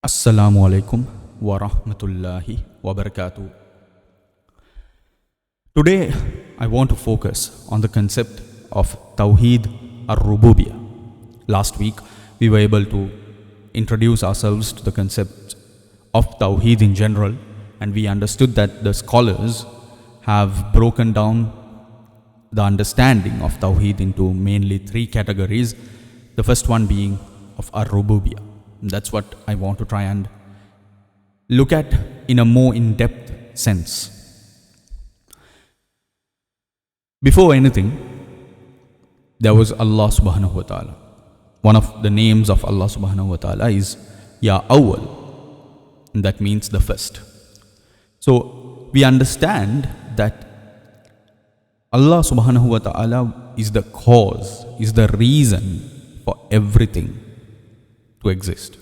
Assalamu alaikum wa rahmatullahi wa barakatuh. Today, I want to focus on the concept of Tawheed Ar-Rububiyah. Last week, we were able to introduce ourselves to the concept of Tawheed in general, and we understood that the scholars have broken down the understanding of Tawheed into mainly three categories. The first one being of Ar-Rububiyah. That's what I want to try and look at in a more in-depth sense. Before anything, there was Allah subhanahu wa ta'ala. One of the names of Allah subhanahu wa ta'ala is Ya Awwal, and that means the first. So we understand that Allah subhanahu wa ta'ala is the cause, is the reason for everything to exist.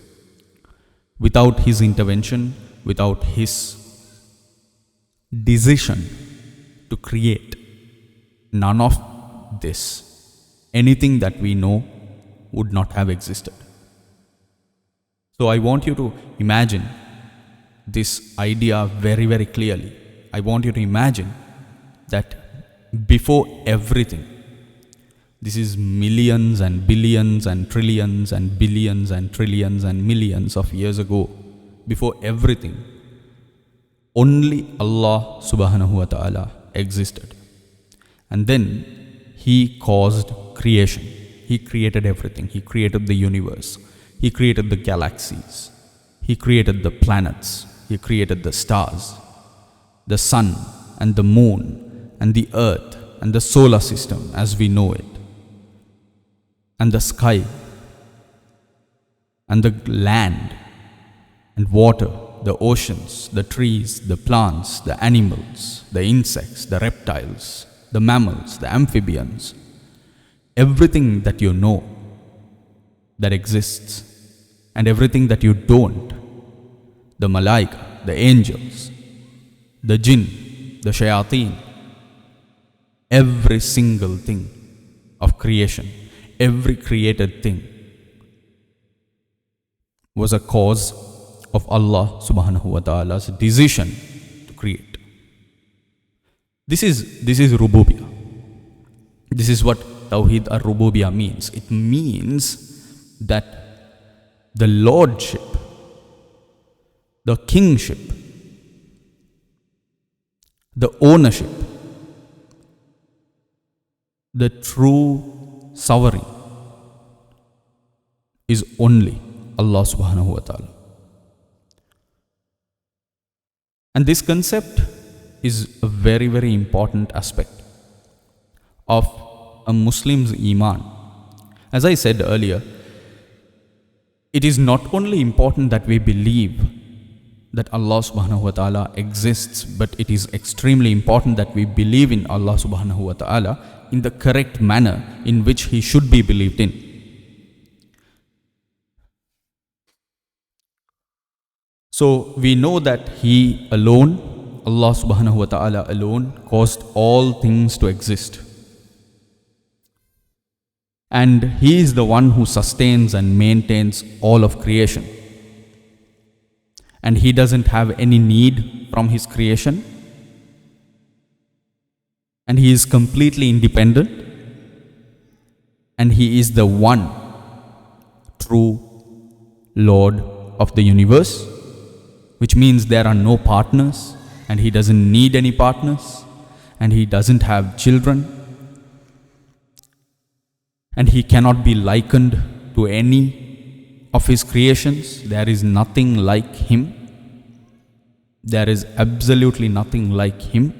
Without His intervention, without His decision to create, none of this, anything that we know, would not have existed. So I want you to imagine this idea very, very clearly. I want you to imagine that before everything, this is millions and billions and trillions and billions and trillions and millions of years ago. Before everything, only Allah subhanahu wa ta'ala existed. And then He caused creation. He created everything. He created the universe. He created the galaxies. He created the planets. He created the stars, the sun and the moon and the earth and the solar system as we know it, and the sky, and the land, and water, the oceans, the trees, the plants, the animals, the insects, the reptiles, the mammals, the amphibians, everything that you know that exists, and everything that you don't, the malaika, the angels, the jinn, the shayateen, every single thing of creation, every created thing was a cause of Allah subhanahu wa ta'ala's decision to create. This is Rububiyah. This is what Tawheed Ar-Rububiyah means. It means that the Lordship, the kingship, the ownership, the true sovereign is only Allah subhanahu wa ta'ala. And this concept is a very, very important aspect of a Muslim's iman. As I said earlier, it is not only important that we believe that Allah subhanahu wa ta'ala exists, but it is extremely important that we believe in Allah subhanahu wa ta'ala in the correct manner in which He should be believed in. So we know that He alone, Allah subhanahu wa ta'ala alone, caused all things to exist. And He is the one who sustains and maintains all of creation. And He doesn't have any need from His creation. And He is completely independent. And He is the one true Lord of the universe, which means there are no partners, and He doesn't need any partners, and He doesn't have children, and He cannot be likened to any of His creations. There is nothing like Him. There is absolutely nothing like Him.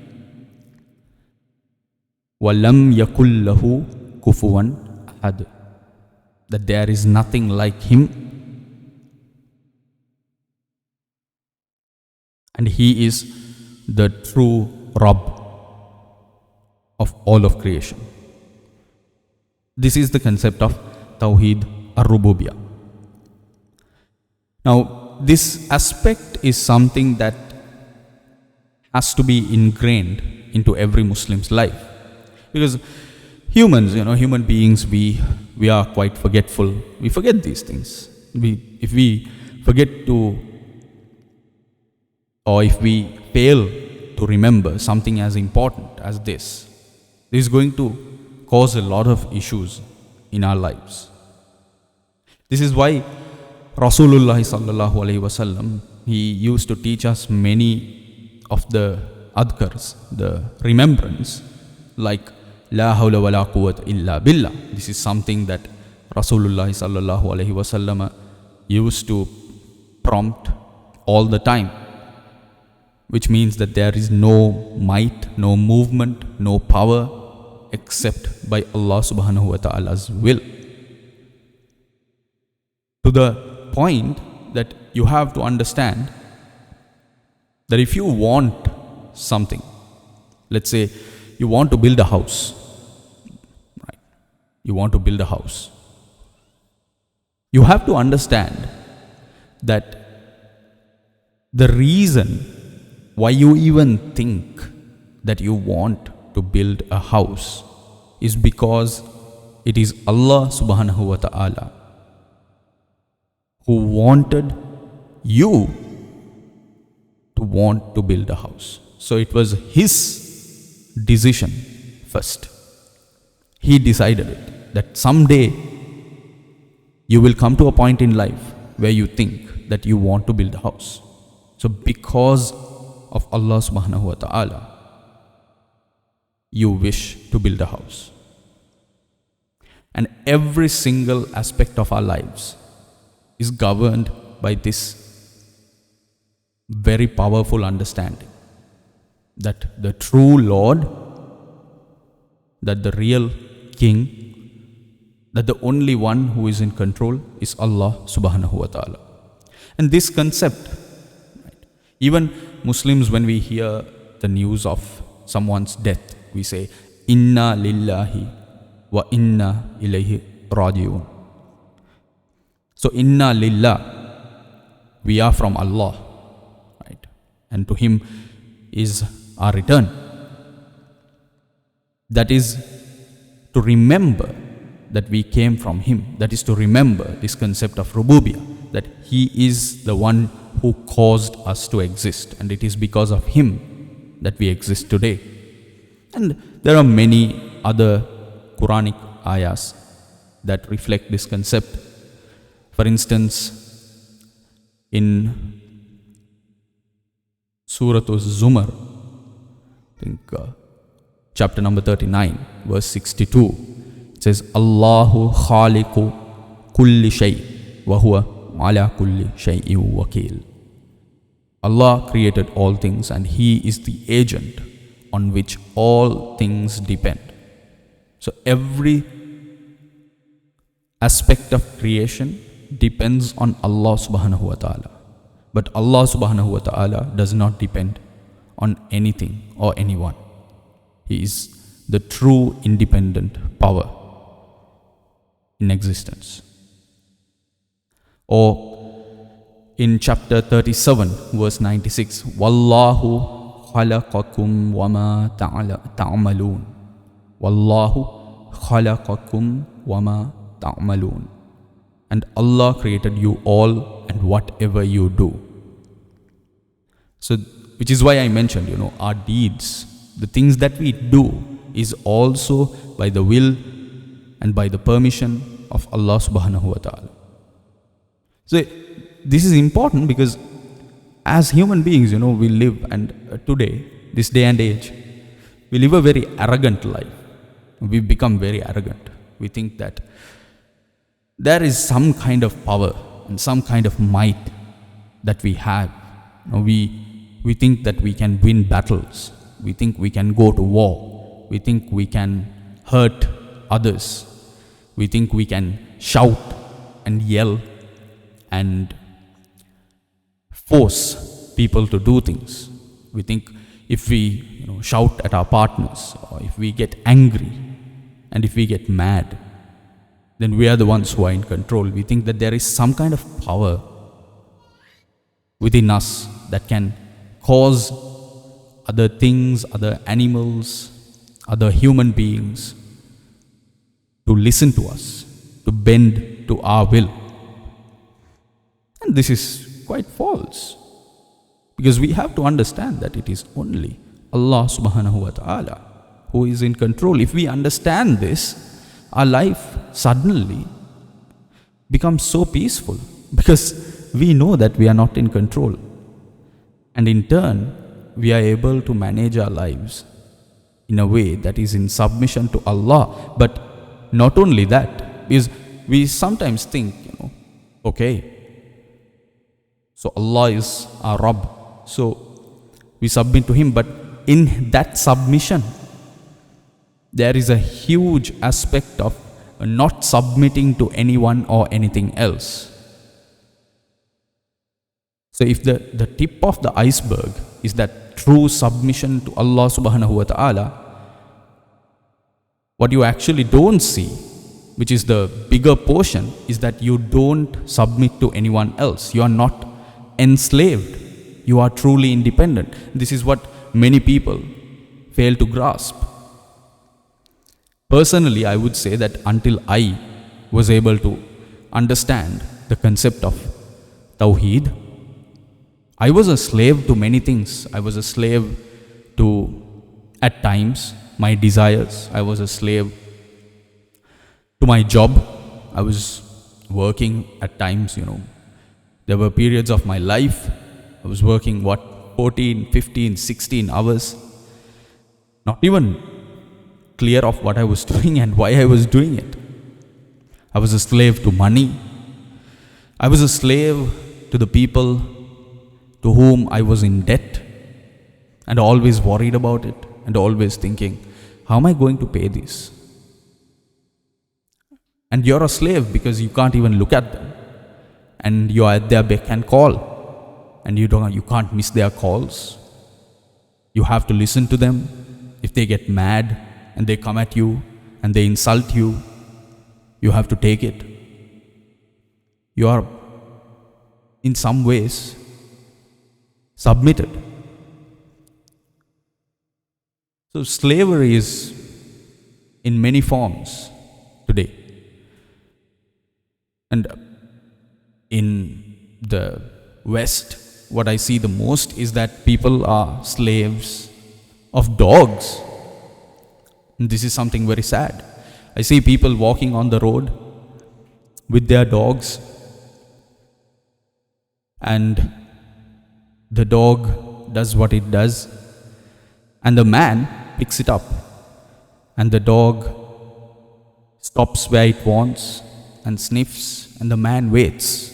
وَلَمْ يَكُلْ لَهُ كُفُوًا أَحَدٌ. That there is nothing like Him. And He is the true Rabb of all of creation. This is the concept of Tawheed Ar-Rububiyah. Now, this aspect is something that has to be ingrained into every Muslim's life. Because humans, human beings, we are quite forgetful. We forget these things. If we forget to, or if we fail to remember something as important as this is going to cause a lot of issues in our lives. This is why Rasulullah sallallahu alaihi wasallam, he used to teach us many of the adhkars, the remembrance, like La hawla wa la quwwata illa billah. This is something that Rasulullah sallallahu alaihi wasallam used to prompt all the time, which means that there is no might, no movement, no power except by Allah subhanahu wa ta'ala's will. To the point that you have to understand that if you want something, let's say you want to build a house, right? You want to build a house. You have to understand that the reason why you even think that you want to build a house is because it is Allah subhanahu wa ta'ala who wanted you to want to build a house. So it was His decision first. He decided it, that someday you will come to a point in life where you think that you want to build a house. So because of Allah subhanahu wa ta'ala, you wish to build a house. And every single aspect of our lives is governed by this very powerful understanding that the true Lord, that the real King, that the only one who is in control is Allah subhanahu wa ta'ala. And this concept, right, even Muslims, when we hear the news of someone's death, we say, Inna lillahi wa inna ilayhi raji'un. So, Inna lillah, we are from Allah, right? And to Him is our return. That is to remember that we came from Him. That is to remember this concept of Ar-Rububiyah, that He is the one who caused us to exist, and it is because of Him that we exist today. And there are many other Quranic ayahs that reflect this concept. For instance, in Surah Az-Zumar, I think chapter number 39, verse 62, it says, Allahu khaliqu kulli shay wa huwa ala kulli shay'in wakil. Allah created all things and He is the agent on which all things depend. So every aspect of creation depends on Allah subhanahu wa ta'ala. But Allah subhanahu wa ta'ala does not depend on anything or anyone. He is the true independent power in existence. Or in chapter 37, verse 96, Wallahu khalaqakum wama ta'malun. Wallahu khalaqakum wama ta'malun. And Allah created you all and whatever you do. So, which is why I mentioned, our deeds, the things that we do is also by the will and by the permission of Allah subhanahu wa ta'ala. So, this is important because as human beings, we live, and today, this day and age, we live a very arrogant life. We've become very arrogant. We think that there is some kind of power and some kind of might that we have. We think that we can win battles. We think we can go to war. We think we can hurt others. We think we can shout and yell and force people to do things. We think if we shout at our partners, or if we get angry and if we get mad, then we are the ones who are in control. We think that there is some kind of power within us that can cause other things, other animals, other human beings to listen to us, to bend to our will. And this is quite false. Because we have to understand that it is only Allah subhanahu wa ta'ala who is in control. If we understand this, our life suddenly becomes so peaceful because we know that we are not in control. And in turn, we are able to manage our lives in a way that is in submission to Allah. But not only that, because we sometimes think, okay, so Allah is our Rabb, so we submit to Him. But in that submission, there is a huge aspect of not submitting to anyone or anything else. So if the tip of the iceberg is that true submission to Allah subhanahu wa ta'ala, what you actually don't see, which is the bigger portion, is that you don't submit to anyone else. You are not enslaved. You are truly independent. This is what many people fail to grasp. Personally, I would say that until I was able to understand the concept of Tawheed, I was a slave to many things. I was a slave to, at times, my desires. I was a slave to my job. I was working at times, There were periods of my life, I was working 14, 15, 16 hours. Not even clear of what I was doing and why I was doing it. I was a slave to money. I was a slave to the people to whom I was in debt, and always worried about it, and always thinking, how am I going to pay this? And you're a slave because you can't even look at them, and you're at their beck and call, and you can't miss their calls. You have to listen to them. If they get mad and they come at you and they insult you, you have to take it. You are in some ways submitted. So slavery is in many forms today. And in the West, what I see the most is that people are slaves of dogs. And this is something very sad. I see people walking on the road with their dogs, and the dog does what it does, and the man picks it up, and the dog stops where it wants and sniffs, and the man waits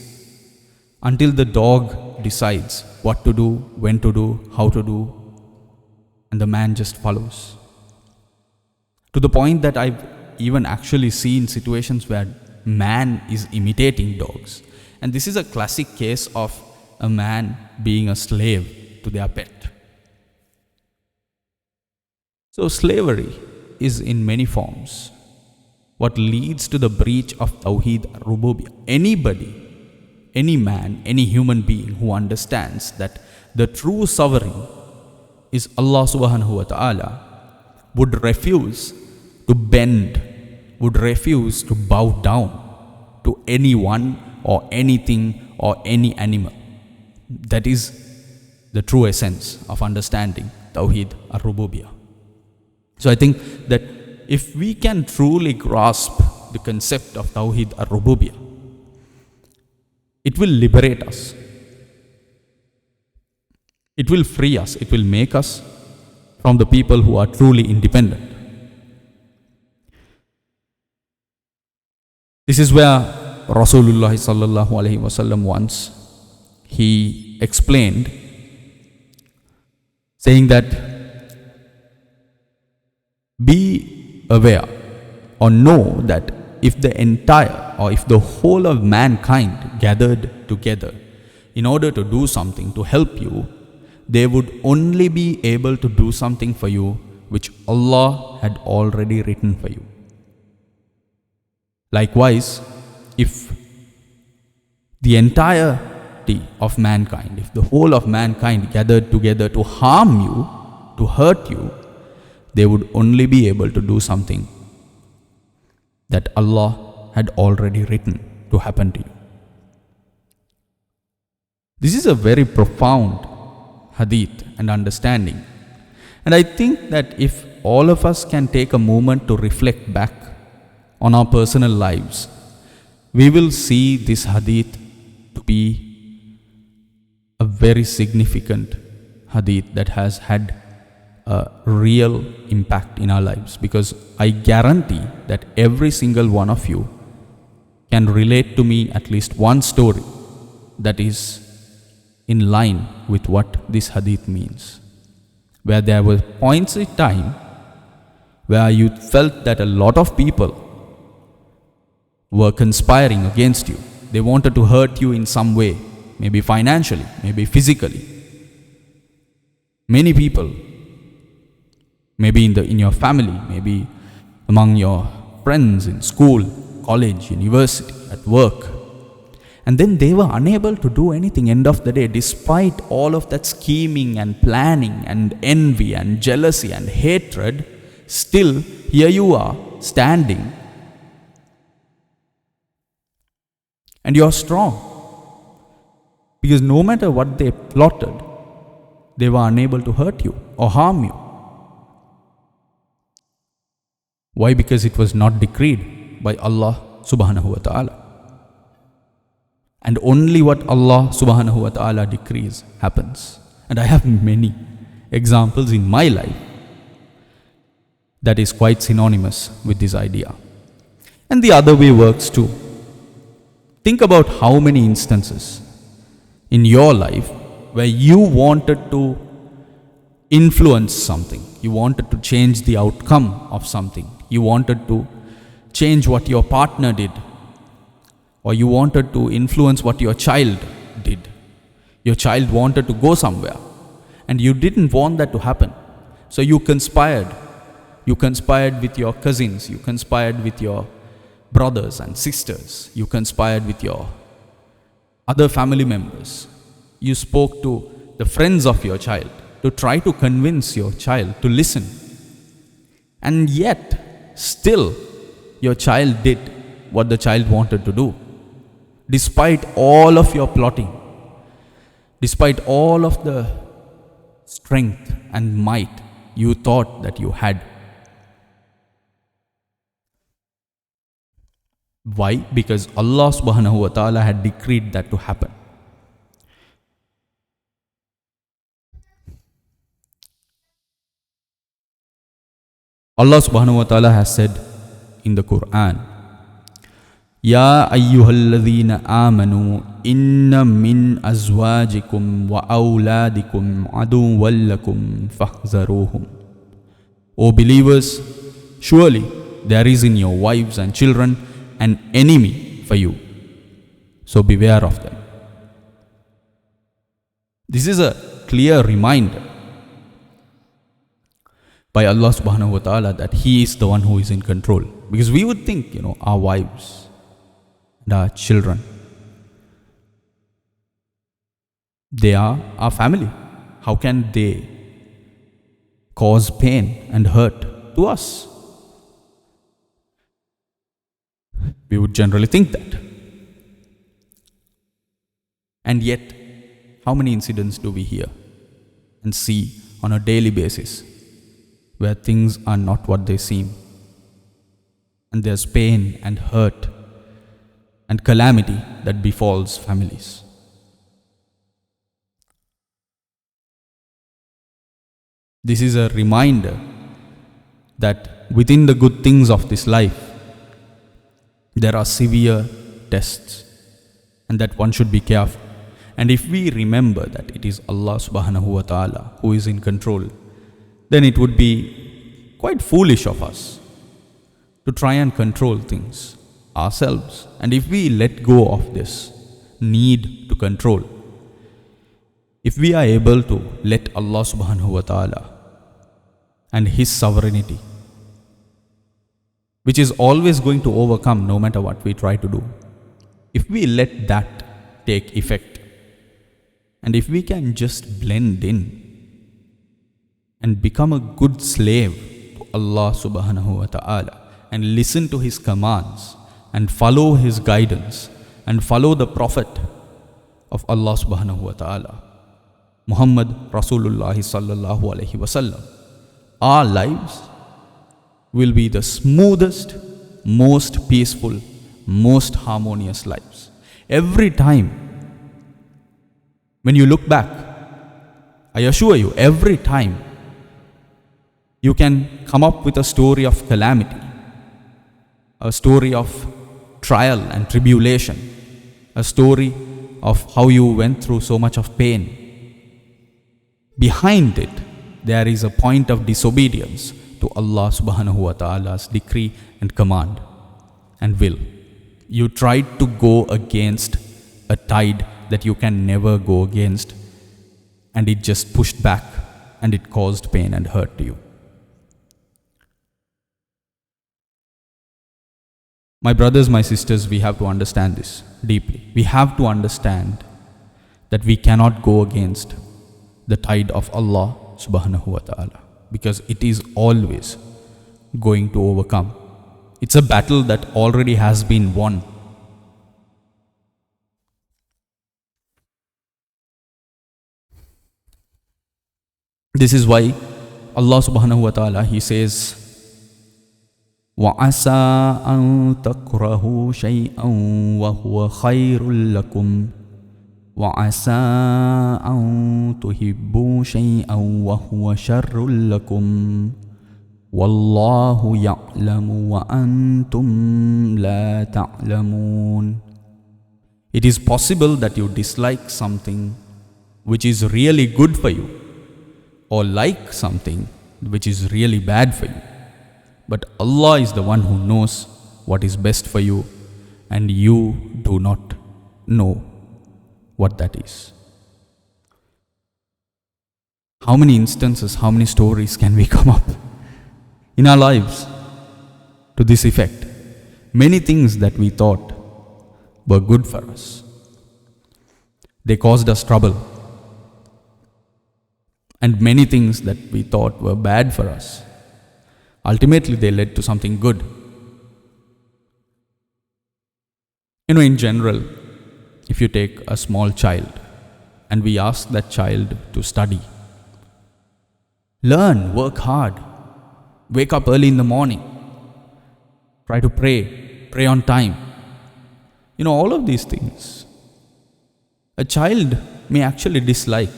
until the dog decides what to do, when to do, how to do, and the man just follows. To the point that I've even actually seen situations where man is imitating dogs. And this is a classic case of a man being a slave to their pet. So slavery is in many forms what leads to the breach of Tawheed Ar-Rububiyah. Anybody, any man, any human being who understands that the true sovereign is Allah subhanahu wa ta'ala would refuse to bend, would refuse to bow down to anyone or anything or any animal. That is the true essence of understanding Tawheed Ar-Rububiyah. So I think that if we can truly grasp the concept of Tawheed Ar-Rububiyah, it will liberate us. It will free us. It will make us from the people who are truly independent. This is where Rasulullah sallallahu alaihi wasallam once he explained, saying that be aware or know that if the entire or if the whole of mankind gathered together in order to do something to help you, they would only be able to do something for you which Allah had already written for you. Likewise, if the entirety of mankind, if the whole of mankind gathered together to harm you, to hurt you, they would only be able to do something that Allah had already written to happen to you. This is a very profound hadith and understanding. And I think that if all of us can take a moment to reflect back on our personal lives, we will see this hadith to be a very significant hadith that has had a real impact in our lives, because I guarantee that every single one of you can relate to me at least one story that is in line with what this hadith means, where there were points in time where you felt that a lot of people were conspiring against you. They wanted to hurt you in some way, maybe financially, maybe physically. Many people, maybe in your family, maybe among your friends in school, college, university, at work. And then they were unable to do anything end of the day, despite all of that scheming and planning and envy and jealousy and hatred. Still, here you are, standing, and you're strong. Because no matter what they plotted, they were unable to hurt you or harm you. Why? Because it was not decreed by Allah subhanahu wa ta'ala. And only what Allah subhanahu wa ta'ala decrees happens. And I have many examples in my life that is quite synonymous with this idea. And the other way works too. Think about how many instances in your life where you wanted to influence something, you wanted to change the outcome of something, you wanted to change what your partner did, or you wanted to influence what your child did. Your child wanted to go somewhere, and you didn't want that to happen. So you conspired. You conspired with your cousins, you conspired with your brothers and sisters, you conspired with your other family members. You spoke to the friends of your child to try to convince your child to listen. And yet, still, your child did what the child wanted to do. Despite all of your plotting, despite all of the strength and might you thought that you had. Why? Because Allah subhanahu wa ta'ala had decreed that to happen. Allah subhanahu wa ta'ala has said in the Quran, Ya ayyuhalladhina amanu inna min azwajikum wa awladikum aduwwallakum fahzaruhum. O believers, surely there is in your wives and children an enemy for you, so beware of them. This is a clear reminder by Allah subhanahu wa ta'ala that He is the one who is in control. Because we would think, our wives and our children, they are our family. How can they cause pain and hurt to us? We would generally think that. And yet, how many incidents do we hear and see on a daily basis where things are not what they seem, and there's pain and hurt and calamity that befalls families? This is a reminder that within the good things of this life, there are severe tests, and that one should be careful. And if we remember that it is Allah subhanahu wa ta'ala who is in control, then it would be quite foolish of us to try and control things ourselves. And if we let go of this need to control, if we are able to let Allah subhanahu wa ta'ala and His sovereignty, which is always going to overcome no matter what we try to do, if we let that take effect, and if we can just blend in and become a good slave to Allah subhanahu wa ta'ala and listen to His commands and follow His guidance and follow the Prophet of Allah subhanahu wa ta'ala, Muhammad Rasulullah sallallahu alaihi wasallam, our lives will be the smoothest, most peaceful, most harmonious lives. Every time when you look back, I assure you, every time you can come up with a story of calamity, a story of trial and tribulation, a story of how you went through so much of pain. Behind it, there is a point of disobedience to Allah subhanahu wa ta'ala's decree and command and will. You tried to go against a tide that you can never go against, and it just pushed back and it caused pain and hurt to you. My brothers, my sisters, we have to understand this deeply. We have to understand that we cannot go against the tide of Allah subhanahu wa ta'ala, because it is always going to overcome. It's a battle that already has been won. This is why Allah subhanahu wa ta'ala, He says, وَعَسَىٰ أَن تَكْرَهُوا شَيْئًا وَهُوَ خَيْرٌ لَكُمْ وَعَسَىٰ أَن تُحِبُّوا شَيْئًا وَهُوَ شَرٌّ لَكُمْ وَاللَّهُ يَعْلَمُ وَأَنْتُمْ لَا تَعْلَمُونَ. It is possible that you dislike something which is really good for you, or like something which is really bad for you. But Allah is the one who knows what is best for you, and you do not know what that is. How many instances, how many stories can we come up in our lives to this effect? Many things that we thought were good for us, they caused us trouble. And many things that we thought were bad for us, ultimately they led to something good. In general, if you take a small child and we ask that child to study, learn, work hard, wake up early in the morning, try to pray on time, all of these things, a child may actually dislike.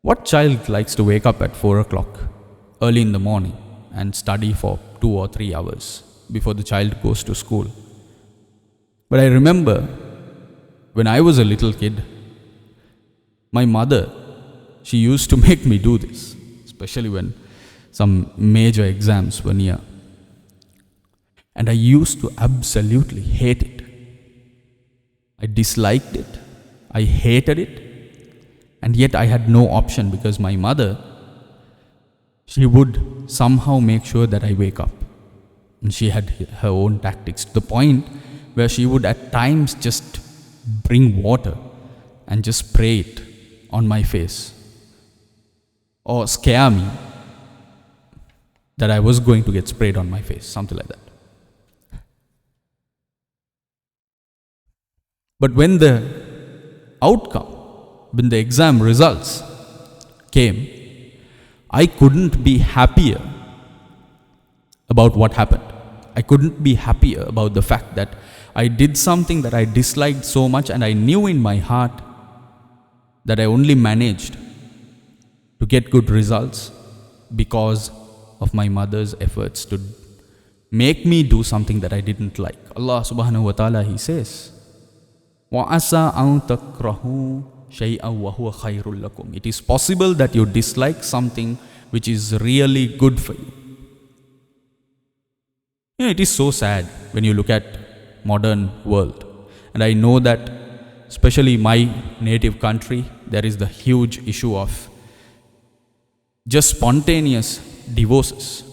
What child likes to wake up at 4 o'clock early in the morning and study for 2 or 3 hours before the child goes to school? But I remember when I was a little kid, my mother, she used to make me do this, especially when some major exams were near. And I used to absolutely hate it. I disliked it. I hated it. And yet I had no option, because my mother, she would somehow make sure that I wake up. And she had her own tactics, to the point where she would at times just bring water and just spray it on my face, or scare me that I was going to get sprayed on my face, something like that. But when the outcome, when the exam results came, I couldn't be happier about what happened. I couldn't be happier about the fact that I did something that I disliked so much, and I knew in my heart that I only managed to get good results because of my mother's efforts to make me do something that I didn't like. Allah subhanahu wa ta'ala, He says, وَعَسَىٰ أَن تَكْرَهُوا شَيْئًا وَهُوَ خَيْرٌ لَكُمْ. It is possible that you dislike something which is really good for you. It is so sad when you look at modern world. And I know that, especially my native country, there is the huge issue of just spontaneous divorces.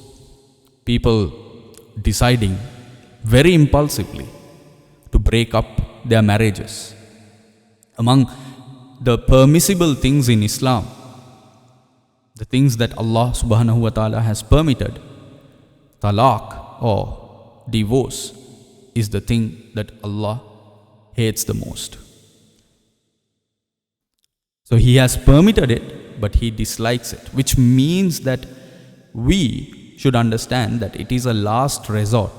People deciding very impulsively to break up their marriages. Among the permissible things in Islam, the things that Allah subhanahu wa ta'ala has permitted, talaq or divorce is the thing that Allah hates the most. So he has permitted it, but he dislikes it, which means that we should understand that it is a last resort.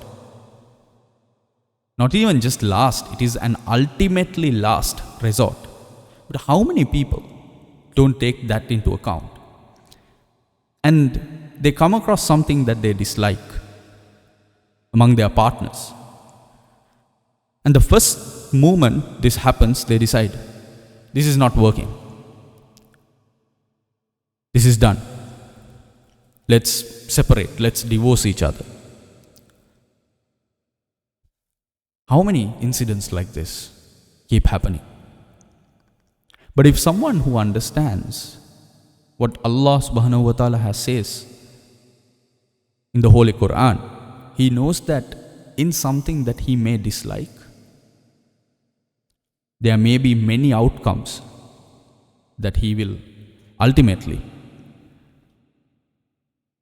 Not even just last, it is an ultimately last resort. But how many people don't take that into account? And they come across something that they dislike among their partners. And the first moment this happens, they decide, this is not working. This is done. Let's separate. Let's divorce each other. How many incidents like this keep happening? But if someone who understands what Allah subhanahu wa ta'ala has says in the Holy Quran, he knows that in something that he may dislike, there may be many outcomes that he will ultimately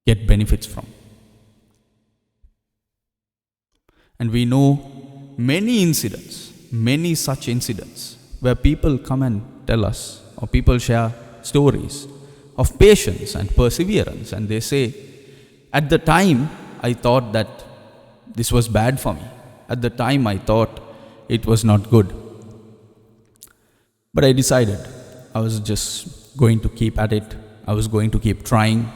get benefits from. And we know many incidents, many such incidents, where people come and tell us, or people share stories of patience and perseverance, and they say, at the time I thought that this was bad for me. At the time I thought it was not good. But I decided I was just going to keep at it. I was going to keep trying.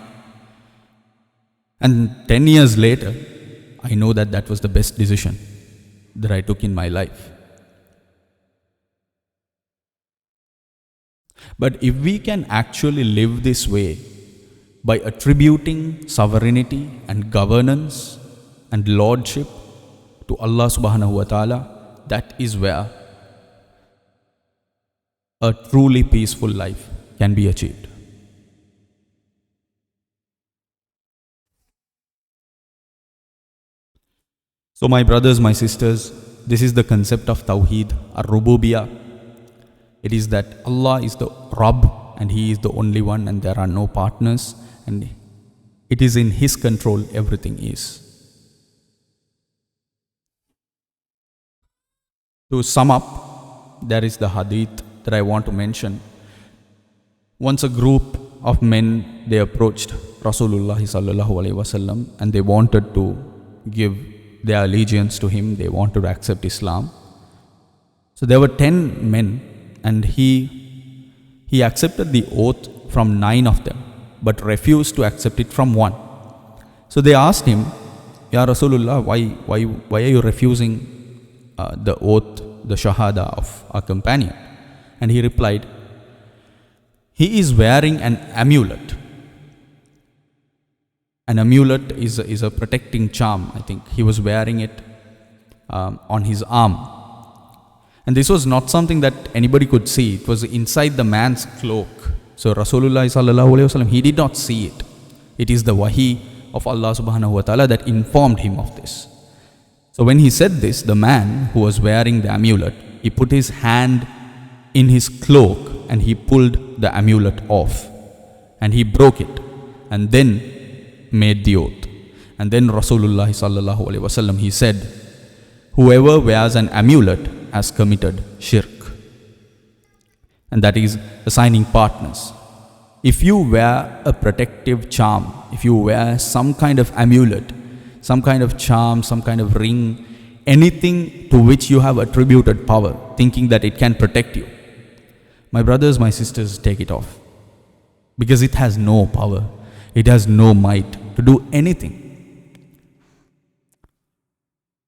And 10 years later, I know that that was the best decision that I took in my life. But if we can actually live this way by attributing sovereignty and governance and lordship to Allah subhanahu wa ta'ala, that is where a truly peaceful life can be achieved. So my brothers, my sisters, this is the concept of Tawheed, Ar-Rububiyah. It is that Allah is the Rabb and He is the only one and there are no partners, and it is in His control everything is. To sum up, there is the hadith that I want to mention. Once a group of men, they approached Rasulullah sallallahu alaihi wasallam and they wanted to give their allegiance to him, they wanted to accept Islam. So there were 10 men and he accepted the oath from 9 of them, but refused to accept it from 1. So they asked him, Ya Rasulullah, why are you refusing the oath, the shahada of our companion? And he replied, he is wearing an amulet. An amulet is a protecting charm. I think he was wearing it on his arm. And this was not something that anybody could see. It was inside the man's cloak. So Rasulullah sallallahu alaihi wasallam, he did not see it. It is the wahi of Allah subhanahu wa ta'ala that informed him of this. So when he said this, the man who was wearing the amulet, he put his hand in his cloak and he pulled the amulet off. And he broke it. And then made the oath. And then Rasulullah sallallahu alaihi wasallam, he said, whoever wears an amulet has committed shirk. And that is assigning partners. If you wear a protective charm, if you wear some kind of amulet, some kind of charm, some kind of ring, anything to which you have attributed power, thinking that it can protect you, my brothers, my sisters, take it off. Because it has no power. It has no might to do anything.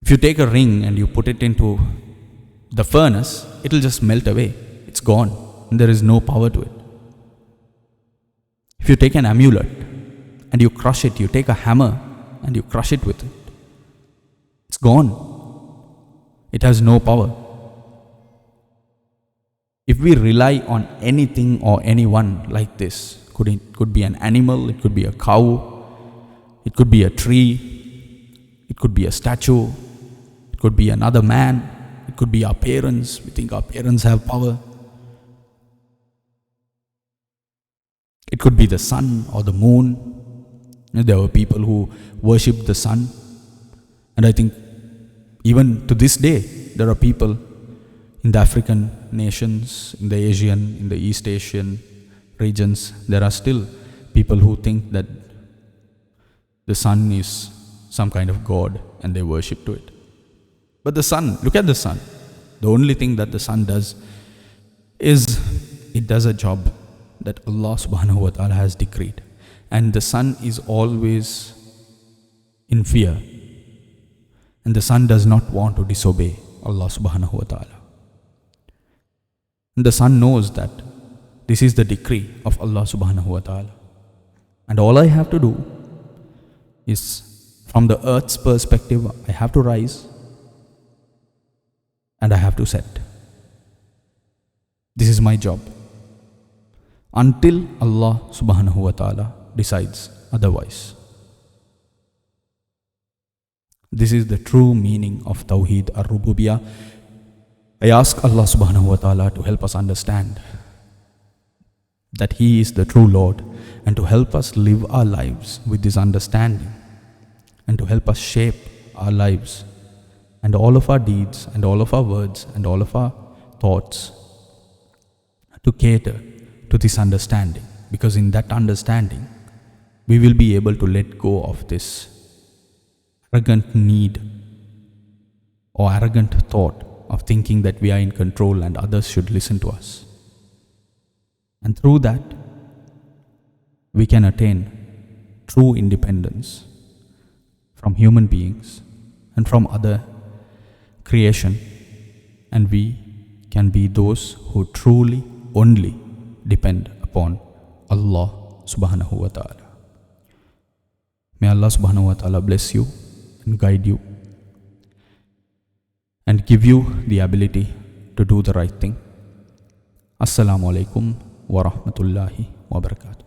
If you take a ring and you put it into the furnace, it will just melt away. It's gone. And there is no power to it. If you take an amulet and you crush it, you take a hammer and you crush it with it, it's gone. It has no power. If we rely on anything or anyone like this, could be an animal, it could be a cow, it could be a tree, it could be a statue, it could be another man, it could be our parents. We think our parents have power. It could be the sun or the moon. There were people who worshipped the sun. And I think even to this day, there are people In the African nations, in the Asian, in the East Asian regions, there are still people who think that the sun is some kind of god and they worship to it. But the sun, look at the sun. The only thing that the sun does is it does a job that Allah subhanahu wa ta'ala has decreed. And the sun is always in fear. And the sun does not want to disobey Allah subhanahu wa ta'ala. And the sun knows that this is the decree of Allah subhanahu wa ta'ala. And all I have to do is, from the earth's perspective, I have to rise and I have to set. This is my job. Until Allah subhanahu wa ta'ala decides otherwise. This is the true meaning of Tawheed Ar-Rububiyah. I ask Allah subhanahu wa ta'ala to help us understand that He is the true Lord, and to help us live our lives with this understanding, and to help us shape our lives and all of our deeds and all of our words and all of our thoughts to cater to this understanding. Because in that understanding, we will be able to let go of this arrogant need or arrogant thought of thinking that we are in control and others should listen to us. And through that, we can attain true independence from human beings and from other creation, and we can be those who truly only depend upon Allah subhanahu wa ta'ala. May Allah subhanahu wa ta'ala bless you and guide you and give you the ability to do the right thing. Assalamu alaikum wa rahmatullahi wa barakatuh.